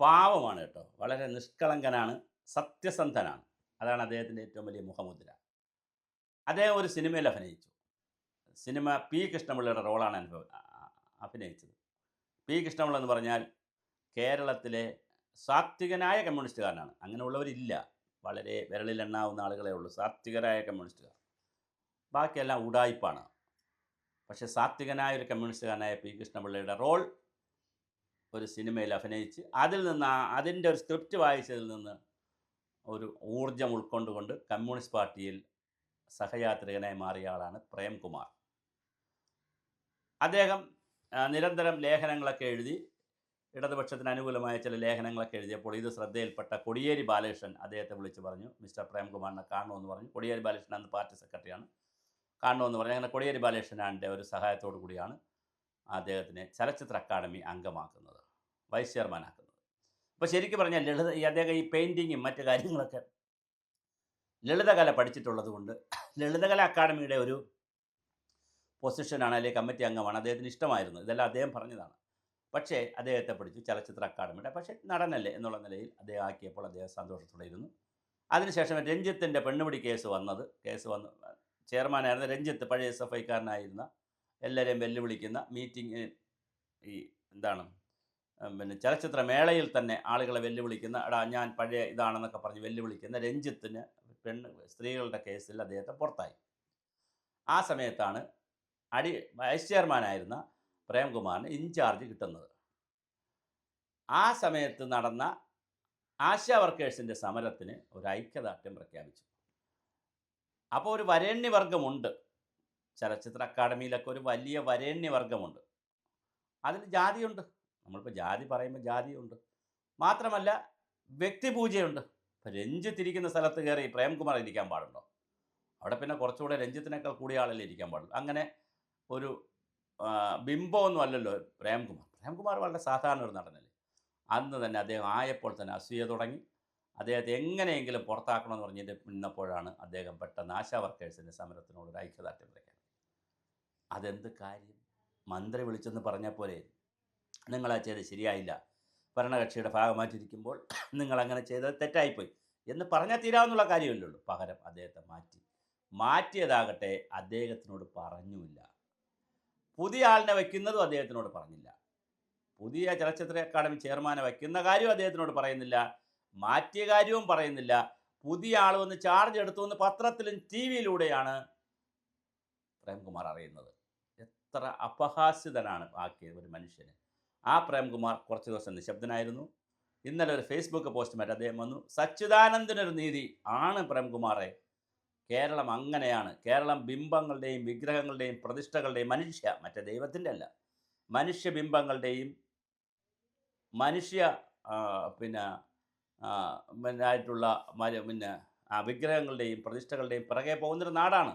പാവമാണ് കേട്ടോ. വളരെ നിഷ്കളങ്കനാണ്, സത്യസന്ധനാണ്. അതാണ് അദ്ദേഹത്തിൻ്റെ ഏറ്റവും വലിയ മുഖമുദ്ര. അദ്ദേഹം ഒരു സിനിമയിൽ അഭിനയിച്ചു. Cinema P. കൃഷ്ണപിള്ളയുടെ റോളാണ് അഭിനയിച്ചത്. പി. കൃഷ്ണപിള്ള എന്ന് പറഞ്ഞാൽ കേരളത്തിലെ സാത്വികനായ കമ്മ്യൂണിസ്റ്റുകാരനാണ്. അങ്ങനെയുള്ളവരില്ല. വളരെ വിരലിലെണ്ണാവുന്ന ആളുകളേ ഉള്ളൂ സാത്വികരായ കമ്മ്യൂണിസ്റ്റുകാർ. ബാക്കിയെല്ലാം ഉഡായിപ്പാണ്. പക്ഷേ സാത്വികനായ ഒരു കമ്മ്യൂണിസ്റ്റുകാരനായ പി. കൃഷ്ണപിള്ളയുടെ റോൾ ഒരു സിനിമയിൽ അഭിനയിച്ച് അതിൽ നിന്ന് അതിൻ്റെ ഒരു സ്ക്രിപ്റ്റ് വായിച്ചതിൽ നിന്ന് ഒരു ഊർജം ഉൾക്കൊണ്ടുകൊണ്ട് കമ്മ്യൂണിസ്റ്റ് പാർട്ടിയിൽ സഹയാത്രികനായി മാറിയ ആളാണ് പ്രേംകുമാർ. അദ്ദേഹം നിരന്തരം ലേഖനങ്ങളൊക്കെ എഴുതി, ഇടതുപക്ഷത്തിന് അനുകൂലമായ ചില ലേഖനങ്ങളൊക്കെ എഴുതിയപ്പോൾ ഇത് ശ്രദ്ധയിൽപ്പെട്ട കോടിയേരി ബാലകൃഷ്ണൻ അദ്ദേഹത്തെ വിളിച്ച് പറഞ്ഞു, മിസ്റ്റർ പ്രേംകുമാറിനെ കാണണമെന്ന് പറഞ്ഞു. കോടിയേരി ബാലകൃഷ്ണൻ അന്ന് പാർട്ടി സെക്രട്ടറിയാണ്. കാണണമെന്ന് പറഞ്ഞു. അങ്ങനെ കോടിയേരി ബാലകൃഷ്ണൻ്റെ ഒരു സഹായത്തോടു കൂടിയാണ് അദ്ദേഹത്തിനെ ചലച്ചിത്ര അക്കാദമി അംഗമാക്കുന്നത്, വൈസ് ചെയർമാനാക്കുന്നത്. അപ്പോൾ ശരിക്കും പറഞ്ഞാൽ അദ്ദേഹം ഈ പെയിൻറ്റിങ്ങും മറ്റു കാര്യങ്ങളൊക്കെ ലളിതകല പഠിച്ചിട്ടുള്ളത് കൊണ്ട് ലളിതകല അക്കാദമിയുടെ ഒരു പൊസിഷനാണ്, അല്ലെങ്കിൽ കമ്മിറ്റി അംഗമാണ് അദ്ദേഹത്തിന് ഇഷ്ടമായിരുന്നു. ഇതെല്ലാം അദ്ദേഹം പറഞ്ഞതാണ്. പക്ഷേ അദ്ദേഹത്തെ പഠിച്ചു ചലച്ചിത്ര അക്കാദമിയുടെ. പക്ഷേ നടനല്ലേ എന്നുള്ള നിലയിൽ അദ്ദേഹം ആക്കിയപ്പോൾ അദ്ദേഹം സന്തോഷത്തോടെ ഇരുന്നു. അതിനുശേഷം രഞ്ജിത്തിൻ്റെ പെണ്ണുപിടി കേസ് വന്ന് ചെയർമാനായിരുന്ന രഞ്ജിത്ത്, പഴയ SFIക്കാരനായിരുന്ന, എല്ലാവരെയും വെല്ലുവിളിക്കുന്ന മീറ്റിംഗ്, ഈ എന്താണ് പിന്നെ ചലച്ചിത്ര മേളയിൽ തന്നെ ആളുകളെ വെല്ലുവിളിക്കുന്ന, ഞാൻ പഴയ ഇതാണെന്നൊക്കെ പറഞ്ഞ് വെല്ലുവിളിക്കുന്ന രഞ്ജിത്തിന് സ്ത്രീകളുടെ കേസിൽ അദ്ദേഹത്തെ പുറത്തായി. ആ സമയത്താണ് വൈസ് ചെയർമാനായിരുന്ന പ്രേംകുമാറിന് ഇൻചാർജ് കിട്ടുന്നത്. ആ സമയത്ത് നടന്ന ആശാ വർക്കേഴ്സിൻ്റെ സമരത്തിന് ഒരു ഐക്യദാർഢ്യം പ്രഖ്യാപിച്ചു. അപ്പോൾ ഒരു വരേണ്യവർഗമുണ്ട് ചലച്ചിത്ര അക്കാദമിയിലൊക്കെ, ഒരു വലിയ വരേണ്യവർഗമുണ്ട്. അതിൽ ജാതിയുണ്ട്. നമ്മളിപ്പോൾ ജാതി പറയുമ്പോൾ ജാതിയുണ്ട്. മാത്രമല്ല വ്യക്തിപൂജയുണ്ട്. ഇപ്പോൾ രഞ്ജിത്തിരിക്കുന്ന സ്ഥലത്ത് കയറി പ്രേംകുമാർ ഇരിക്കാൻ പാടുണ്ടോ? അവിടെ പിന്നെ കുറച്ചുകൂടെ രഞ്ജിത്തിനേക്കാൾ കൂടിയ ആളല്ലേ ഇരിക്കാൻ പാടുള്ളൂ. അങ്ങനെ ഒരു ബിംബമൊന്നും അല്ലല്ലോ പ്രേംകുമാർ വളരെ സാധാരണ ഒരു നടനല്ലേ. അന്ന് തന്നെ അദ്ദേഹം ആയപ്പോൾ തന്നെ അസൂയ തുടങ്ങി. അദ്ദേഹത്തെ എങ്ങനെയെങ്കിലും പുറത്താക്കണമെന്ന് പറഞ്ഞിട്ട് നിന്നപ്പോഴാണ് അദ്ദേഹം പെട്ടെന്ന് ആശാ വർക്കേഴ്സിൻ്റെ സമരത്തിനോട് ഒരു ഐക്യദാർഢ്യം പ്രഖ്യാപിച്ചത്. അതെന്ത് കാര്യം? മന്ത്രി വിളിച്ചെന്ന് പറഞ്ഞാൽ പോലെ നിങ്ങളാ ചെയ്ത് ശരിയായില്ല, ഭരണകക്ഷിയുടെ ഭാഗമായിട്ടിരിക്കുമ്പോൾ നിങ്ങളങ്ങനെ ചെയ്തത് തെറ്റായിപ്പോയി എന്ന് പറഞ്ഞാൽ തീരാവുന്നുള്ള കാര്യമല്ലേ. പകരം അദ്ദേഹത്തെ മാറ്റിയതാകട്ടെ അദ്ദേഹത്തിനോട് പറഞ്ഞുമില്ല. പുതിയ ആളിനെ വയ്ക്കുന്നതും അദ്ദേഹത്തിനോട് പറഞ്ഞില്ല. പുതിയ ചലച്ചിത്ര അക്കാദമി ചെയർമാനെ വയ്ക്കുന്ന കാര്യവും അദ്ദേഹത്തിനോട് പറയുന്നില്ല, മാറ്റിയ കാര്യവും പറയുന്നില്ല. പുതിയ ആൾ വന്ന് ചാർജ് എടുത്തു എന്ന് പത്രത്തിലും TV-യിലൂടെയാണ് പ്രേംകുമാർ അറിയുന്നത്. എത്ര അപഹാസ്യതനാണ് ആക്കിയത് ഒരു മനുഷ്യന്. ആ പ്രേംകുമാർ കുറച്ച് ദിവസം നിശബ്ദനായിരുന്നു. ഇന്നലെ ഒരു ഫേസ്ബുക്ക് പോസ്റ്റുമായിട്ട് അദ്ദേഹം വന്നു, സച്ചിദാനന്ദനൊരു നീതി ആണ് പ്രേംകുമാറെ, കേരളം അങ്ങനെയാണ്. കേരളം ബിംബങ്ങളുടെയും വിഗ്രഹങ്ങളുടെയും പ്രതിഷ്ഠകളുടെയും മറ്റേ ദൈവത്തിൻ്റെ അല്ല, മനുഷ്യബിംബങ്ങളുടെയും ആയിട്ടുള്ള വിഗ്രഹങ്ങളുടെയും പ്രതിഷ്ഠകളുടെയും പിറകെ പോകുന്നൊരു നാടാണ്.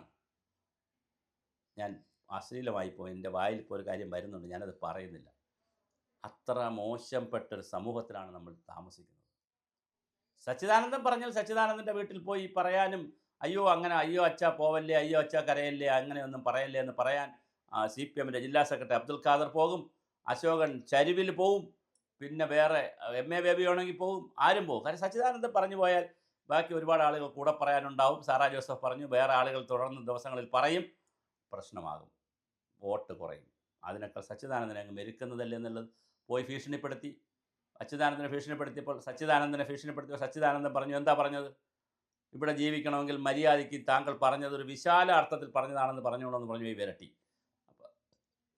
ഞാൻ അശ്ലീലമായിപ്പോയി, എൻ്റെ വായിൽ ഇപ്പോൾ ഒരു കാര്യം വരുന്നുണ്ട്, ഞാനത് പറയുന്നില്ല. അത്ര മോശപ്പെട്ടൊരു സമൂഹത്തിലാണ് നമ്മൾ താമസിക്കുന്നത്. സച്ചിദാനന്ദൻ പറഞ്ഞാൽ സച്ചിദാനന്ദൻ്റെ വീട്ടിൽ പോയി പറയാനും, അയ്യോ അച്ഛാ പോവല്ലേ, അയ്യോ അച്ഛാ കരയല്ലേ, അങ്ങനെയൊന്നും പറയല്ലേ എന്ന് പറയാൻ CPM-ൻ്റെ ജില്ലാ സെക്രട്ടറി അബ്ദുൽ ഖാദർ പോകും, അശോകൻ ചരുവിൽ പോവും, പിന്നെ വേറെ MA ബേബി ആണെങ്കിൽ പോവും, ആരും പോകും. കാരണം സച്ചിദാനന്ദൻ പറഞ്ഞു പോയാൽ ബാക്കി ഒരുപാട് ആളുകൾ കൂടെ പറയാനുണ്ടാവും. സാറാ ജോസഫ് പറഞ്ഞു, വേറെ ആളുകൾ തുടർന്ന് ദിവസങ്ങളിൽ പറയും, പ്രശ്നമാകും, വോട്ട് കുറയും. അതിനേക്കാൾ സച്ചിദാനന്ദനെ അങ്ങ് മെരുക്കുന്നതല്ലേ എന്നുള്ളത് പോയി ഭീഷണിപ്പെടുത്തി. സച്ചിദാനന്ദനെ ഭീഷണിപ്പെടുത്തിയപ്പോൾ സച്ചിദാനന്ദൻ പറഞ്ഞു, എന്താ പറഞ്ഞത്? ഇവിടെ ജീവിക്കണമെങ്കിൽ മര്യാദയ്ക്ക് താങ്കൾ പറഞ്ഞത് ഒരു വിശാല അർത്ഥത്തിൽ പറഞ്ഞതാണെന്ന് പറഞ്ഞോളെന്ന് പറഞ്ഞു പോയി വിരട്ടി.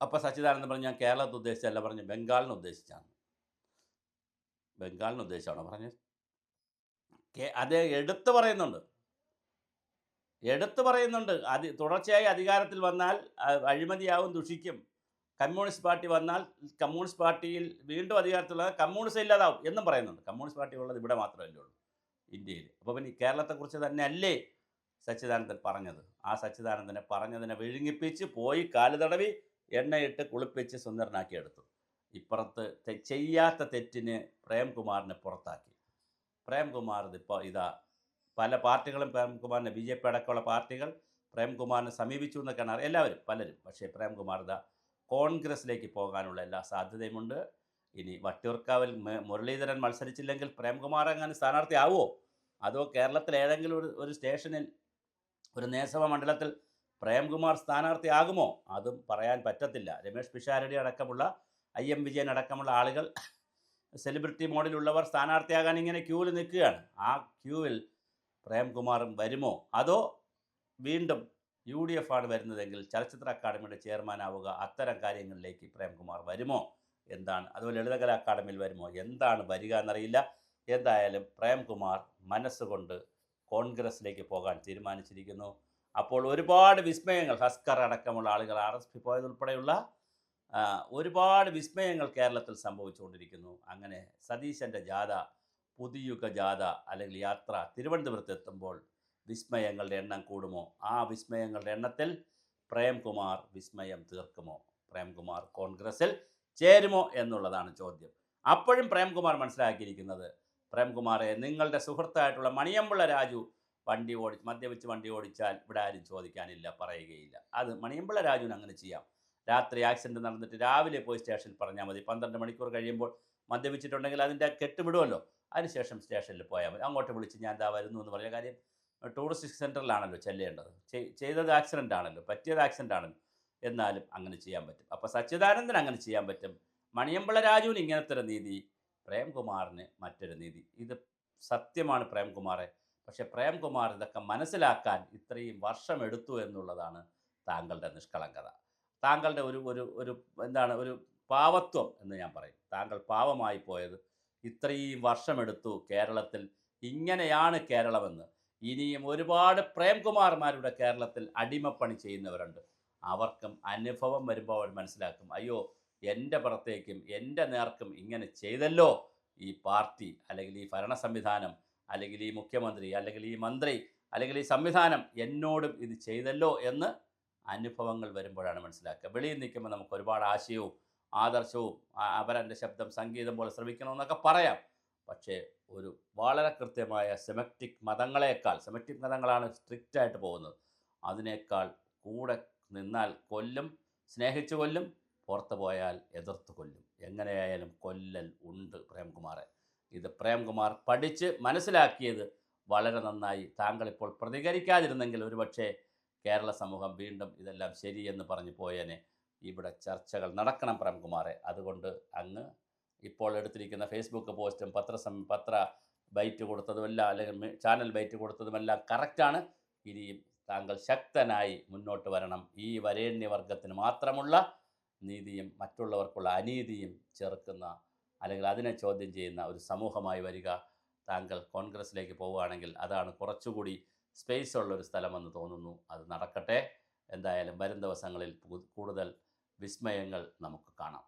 അപ്പോൾ സച്ചിദാനന്ദൻ പറഞ്ഞു, ഞാൻ കേരളത്തെ ഉദ്ദേശിച്ചല്ല പറഞ്ഞു, ബംഗാളിനെ ഉദ്ദേശിച്ചാണ്. ബംഗാളിനെ ഉദ്ദേശിച്ചാണോ പറഞ്ഞത്? അദ്ദേഹം എടുത്തു പറയുന്നുണ്ട്. തുടർച്ചയായി അധികാരത്തിൽ വന്നാൽ അഴിമതിയാവും, ദുഷിക്കും. കമ്മ്യൂണിസ്റ്റ് പാർട്ടി വന്നാൽ കമ്മ്യൂണിസ്റ്റ് പാർട്ടിയിൽ വീണ്ടും അധികാരത്തിലുള്ള കമ്മ്യൂണിസം ഇല്ലാതാവും എന്നും പറയുന്നുണ്ട്. കമ്മ്യൂണിസ്റ്റ് പാർട്ടി ഉള്ളത് ഇവിടെ മാത്രമല്ലേ ഉള്ളൂ, ഇന്ത്യയിൽ. അപ്പോൾ പിന്നെ കേരളത്തെക്കുറിച്ച് തന്നെ അല്ലേ സച്ചിദാനന്ദൻ പറഞ്ഞത്? ആ സച്ചിദാനന്ദനെ പറഞ്ഞതിനെ വിഴുങ്ങിപ്പിച്ച് പോയി കാല് തടവി എണ്ണയിട്ട് കുളിപ്പിച്ച് സുന്ദരനാക്കി എടുത്തു. ഇപ്പുറത്ത് ചെയ്യാത്ത തെറ്റിന് പ്രേംകുമാറിനെ പുറത്താക്കി. പ്രേംകുമാർ ഇപ്പോൾ പല പാർട്ടികളും പ്രേംകുമാറിനെ, BJP അടക്കമുള്ള പാർട്ടികൾ പ്രേംകുമാറിനെ സമീപിച്ചു എന്നൊക്കെയാണ് പലരും. പക്ഷേ പ്രേംകുമാർ കോൺഗ്രസ്സിലേക്ക് പോകാനുള്ള എല്ലാ സാധ്യതയുമുണ്ട്. ഇനി വട്ടിയൂർക്കാവിൽ മുരളീധരൻ മത്സരിച്ചില്ലെങ്കിൽ പ്രേംകുമാർ അങ്ങനെ സ്ഥാനാർത്ഥിയാവുമോ? അതോ കേരളത്തിൽ ഏതെങ്കിലും ഒരു സ്റ്റേഷനിൽ ഒരു നിയമസഭാ മണ്ഡലത്തിൽ പ്രേംകുമാർ സ്ഥാനാർത്ഥിയാകുമോ? അതും പറയാൻ പറ്റത്തില്ല. രമേഷ് പിഷാരടി അടക്കമുള്ള IM വിജയൻ അടക്കമുള്ള ആളുകൾ സെലിബ്രിറ്റി മോഡിലുള്ളവർ സ്ഥാനാർത്ഥിയാകാൻ ഇങ്ങനെ ക്യൂവിൽ നിൽക്കുകയാണ്. ആ ക്യൂവിൽ പ്രേംകുമാറും വരുമോ? അതോ വീണ്ടും UDF ആണ് വരുന്നതെങ്കിൽ ചലച്ചിത്ര അക്കാദമിയുടെ ചെയർമാനാവുക, അത്തരം കാര്യങ്ങളിലേക്ക് പ്രേംകുമാർ വരുമോ? എന്താണ്? അതുപോലെ ലളിതകലാ അക്കാദമിയിൽ വരുമോ? എന്താണ് വരിക എന്നറിയില്ല. എന്തായാലും പ്രേംകുമാർ മനസ്സുകൊണ്ട് കോൺഗ്രസിലേക്ക് പോകാൻ തീരുമാനിച്ചിരിക്കുന്നു. അപ്പോൾ ഒരുപാട് വിസ്മയങ്ങൾ, ഹസ്കർ അടക്കമുള്ള ആളുകൾ RSP പോയതുൾപ്പെടെയുള്ള ഒരുപാട് വിസ്മയങ്ങൾ കേരളത്തിൽ സംഭവിച്ചുകൊണ്ടിരിക്കുന്നു. അങ്ങനെ സതീശൻ്റെ ജാഥ, പുതുയുഗ ജാഥ അല്ലെങ്കിൽ യാത്ര തിരുവനന്തപുരത്ത് എത്തുമ്പോൾ വിസ്മയങ്ങളുടെ എണ്ണം കൂടുമോ? ആ വിസ്മയങ്ങളുടെ എണ്ണത്തിൽ പ്രേംകുമാർ വിസ്മയം തീർക്കുമോ? പ്രേംകുമാർ കോൺഗ്രസിൽ ചേരുമോ എന്നുള്ളതാണ് ചോദ്യം. അപ്പോഴും പ്രേംകുമാർ മനസ്സിലാക്കിയിരിക്കുന്നത്, പ്രേംകുമാറെ നിങ്ങളുടെ സുഹൃത്തായിട്ടുള്ള മണിയമ്പിള്ള രാജു മദ്യപിച്ച് വണ്ടി ഓടിച്ചാൽ ഇവിടെ ആരും ചോദിക്കാനില്ല, പറയുകയില്ല. അത് മണിയമ്പിള്ള രാജുവിന് അങ്ങനെ ചെയ്യാം. രാത്രി ആക്സിഡൻറ്റ് നടന്നിട്ട് രാവിലെ പോയി സ്റ്റേഷനിൽ പറഞ്ഞാൽ മതി. 12 മണിക്കൂർ കഴിയുമ്പോൾ മദ്യപിച്ചിട്ടുണ്ടെങ്കിൽ അതിൻ്റെ കെട്ടുവിടുമല്ലോ. അതിനുശേഷം സ്റ്റേഷനിൽ പോയാൽ മതി. അങ്ങോട്ട് വിളിച്ച് ഞാൻ ദാ വരുന്നു എന്ന് പറഞ്ഞ കാര്യം. ടൂറിസ്റ്റ് സെൻറ്ററിലാണല്ലോ ചെല്ലേണ്ടത്. ചെയ്തത് ആക്സിഡൻ്റ് ആണല്ലോ, പറ്റിയത് ആക്സിഡൻ്റ് ആണല്ലോ. എന്നാലും അങ്ങനെ ചെയ്യാൻ പറ്റും. അപ്പോൾ സച്ചിദാനന്ദൻ അങ്ങനെ ചെയ്യാൻ പറ്റും. മണിയമ്പിള്ള രാജുവിന് ഇങ്ങനത്തെ ഒരു നീതി, പ്രേംകുമാറിന് മറ്റൊരു നീതി. ഇത് സത്യമാണ് പ്രേംകുമാറെ. പക്ഷേ പ്രേംകുമാർ ഇതൊക്കെ മനസ്സിലാക്കാൻ ഇത്രയും വർഷമെടുത്തു എന്നുള്ളതാണ് താങ്കളുടെ നിഷ്കളങ്കത. താങ്കളുടെ ഒരു എന്താണ് ഒരു പാവത്വം എന്ന് ഞാൻ പറയും. താങ്കൾ പാവമായി പോയത് ഇത്രയും വർഷമെടുത്തു. കേരളത്തിൽ ഇങ്ങനെയാണ് കേരളമെന്ന്. ഇനിയും ഒരുപാട് പ്രേംകുമാർമാരുടെ കേരളത്തിൽ അടിമപ്പണി ചെയ്യുന്നവരുണ്ട്. അവർക്കും അനുഭവം വരുമ്പോൾ അവർ മനസ്സിലാക്കും, അയ്യോ എൻ്റെ പുറത്തേക്കും എൻ്റെ നേർക്കും ഇങ്ങനെ ചെയ്തല്ലോ ഈ പാർട്ടി, അല്ലെങ്കിൽ ഈ ഭരണ സംവിധാനം, അല്ലെങ്കിൽ ഈ മുഖ്യമന്ത്രി, അല്ലെങ്കിൽ ഈ മന്ത്രി, അല്ലെങ്കിൽ ഈ സംവിധാനം എന്നോടും ഇത് ചെയ്തല്ലോ എന്ന് അനുഭവങ്ങൾ വരുമ്പോഴാണ് മനസ്സിലാക്കുക. വെളിയിൽ നിൽക്കുമ്പോൾ നമുക്ക് ഒരുപാട് ആശയവും ആദർശവും അവരൻ്റെ ശബ്ദം സംഗീതം പോലെ ശ്രമിക്കണമെന്നൊക്കെ പറയാം. പക്ഷേ ഒരു വളരെ കൃത്യമായ സെമറ്റിക് മതങ്ങളാണ് സ്ട്രിക്റ്റായിട്ട് പോകുന്നത്. അതിനേക്കാൾ കൂടെ നിന്നാൽ കൊല്ലും, സ്നേഹിച്ചു കൊല്ലും, പുറത്ത് പോയാൽ എതിർത്ത് കൊല്ലും. എങ്ങനെയായാലും കൊല്ലൽ ഉണ്ട് പ്രേംകുമാറെ. ഇത് പ്രേംകുമാർ പഠിച്ച് മനസ്സിലാക്കിയത് വളരെ നന്നായി. താങ്കളിപ്പോൾ പ്രതികരിക്കാതിരുന്നെങ്കിൽ ഒരുപക്ഷെ കേരള സമൂഹം വീണ്ടും ഇതെല്ലാം ശരിയെന്ന് പറഞ്ഞു പോയേനെ. ഇവിടെ ചർച്ചകൾ നടക്കണം പ്രേംകുമാറെ. അതുകൊണ്ട് അങ്ങ് ഇപ്പോൾ എടുത്തിരിക്കുന്ന ഫേസ്ബുക്ക് പോസ്റ്റും പത്ര ബൈറ്റ് കൊടുത്തതുമെല്ലാം, അല്ലെങ്കിൽ ചാനൽ ബൈറ്റ് കൊടുത്തതുമെല്ലാം കറക്റ്റാണ്. ഇനിയും താങ്കൾ ശക്തനായി മുന്നോട്ട് വരണം. ഈ വരേണ്യവർഗത്തിന് മാത്രമുള്ള നീതിയും മറ്റുള്ളവർക്കുള്ള അനീതിയും ചെറുക്കുന്ന, അല്ലെങ്കിൽ അതിനെ ചോദ്യം ചെയ്യുന്ന ഒരു സമൂഹമായി വരിക. താങ്കൾ കോൺഗ്രസിലേക്ക് പോവുകയാണെങ്കിൽ അതാണ് കുറച്ചുകൂടി സ്പേസ് ഉള്ളൊരു സ്ഥലമെന്ന് തോന്നുന്നു. അത് നടക്കട്ടെ. എന്തായാലും വരും ദിവസങ്ങളിൽ കൂടുതൽ വിസ്മയങ്ങൾ നമുക്ക് കാണാം.